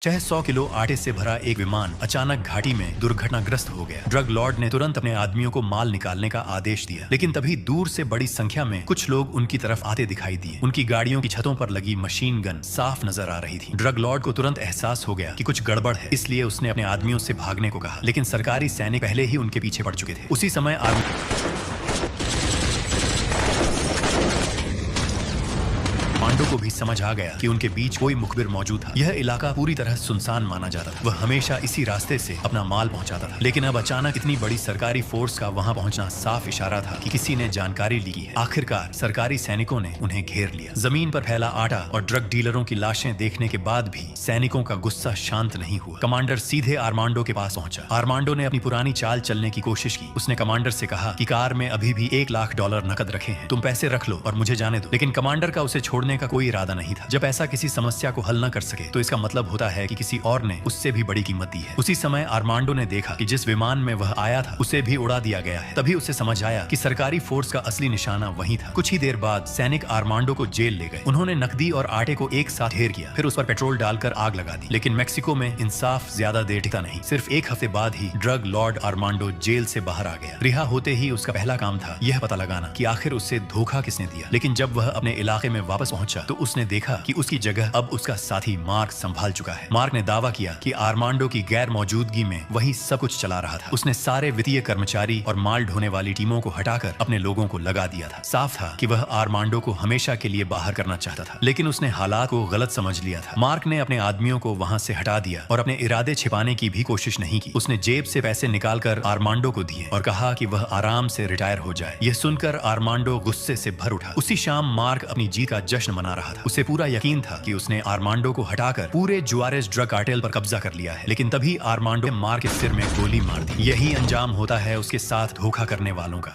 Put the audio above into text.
चाहे 100 किलो आटे से भरा एक विमान अचानक घाटी में दुर्घटनाग्रस्त हो गया। ड्रग लॉर्ड ने तुरंत अपने आदमियों को माल निकालने का आदेश दिया, लेकिन तभी दूर से बड़ी संख्या में कुछ लोग उनकी तरफ आते दिखाई दिए। उनकी गाड़ियों की छतों पर लगी मशीन गन साफ नजर आ रही थी। ड्रग लॉर्ड को तुरंत एहसास हो गया कि कुछ गड़बड़ है, इसलिए उसने अपने आदमियों से भागने को कहा, लेकिन सरकारी सैनिक पहले ही उनके पीछे पड़ चुके थे। उसी समय आर्मांडो को भी समझ आ गया कि उनके बीच कोई मुखबिर मौजूद था। यह इलाका पूरी तरह सुनसान माना जाता था। वह हमेशा इसी रास्ते से अपना माल पहुंचाता था, लेकिन अब अचानक इतनी बड़ी सरकारी फोर्स का वहां पहुंचना साफ इशारा था कि किसी ने जानकारी ली है। आखिरकार सरकारी सैनिकों ने उन्हें घेर लिया। जमीन पर फैला आटा और ड्रग डीलरों की लाशें देखने के बाद भी सैनिकों का गुस्सा शांत नहीं हुआ। कमांडर सीधे आर्मांडो के पास पहुंचा। आर्मांडो ने अपनी पुरानी चाल चलने की कोशिश की। उसने कमांडर से कहा कि कार में अभी भी $1 लाख नकद रखे हैं, तुम पैसे रख लो और मुझे जाने दो। लेकिन कमांडर का उसे छोड़ने का कोई इरादा नहीं था। जब ऐसा किसी समस्या को हल न कर सके तो इसका मतलब होता है कि किसी और ने उससे भी बड़ी कीमत दी है। उसी समय आर्मांडो ने देखा कि जिस विमान में वह आया था उसे भी उड़ा दिया गया है। तभी उसे समझ आया कि सरकारी फोर्स का असली निशाना वही था। कुछ ही देर बाद सैनिक आर्मांडो को जेल ले गए। उन्होंने नकदी और आटे को एक साथ ढेर किया, फिर उस पर पेट्रोल डालकर आग लगा दी। लेकिन मेक्सिको में इंसाफ ज्यादा देर टिका नहीं। सिर्फ एक हफ्ते बाद ही ड्रग लॉर्ड आर्मांडो जेल से बाहर आ गया। रिहा होते ही उसका पहला काम था यह पता लगाना कि आखिर उससे धोखा किसने दिया। लेकिन जब वह अपने इलाके में वापस पहुंचा तो उसने देखा कि उसकी जगह अब उसका साथी मार्क संभाल चुका है। मार्क ने दावा किया कि आर्मांडो की गैर मौजूदगी में वही सब कुछ चला रहा था। उसने सारे वित्तीय कर्मचारी और माल ढोने वाली टीमों को हटाकर अपने लोगों को लगा दिया था। साफ था कि वह आर्मांडो को हमेशा के लिए बाहर करना चाहता था, लेकिन उसने हालात को गलत समझ लिया था। मार्क ने अपने आदमियों को वहां से हटा दिया और अपने इरादे छिपाने की भी कोशिश नहीं की। उसने जेब से पैसे निकालकर आर्मांडो को दिए और कहा कि वह आराम से रिटायर हो जाए। यह सुनकर आर्मांडो गुस्से से भर उठा। उसी शाम मार्क अपनी जीत का जश्न मना रहा था। उसे पूरा यकीन था कि उसने आर्मांडो को हटाकर पूरे जुआरेस ड्रग कार्टेल पर कब्जा कर लिया है। लेकिन तभी आर्मांडो ने मार्क के सिर में गोली मार दी। यही अंजाम होता है उसके साथ धोखा करने वालों का।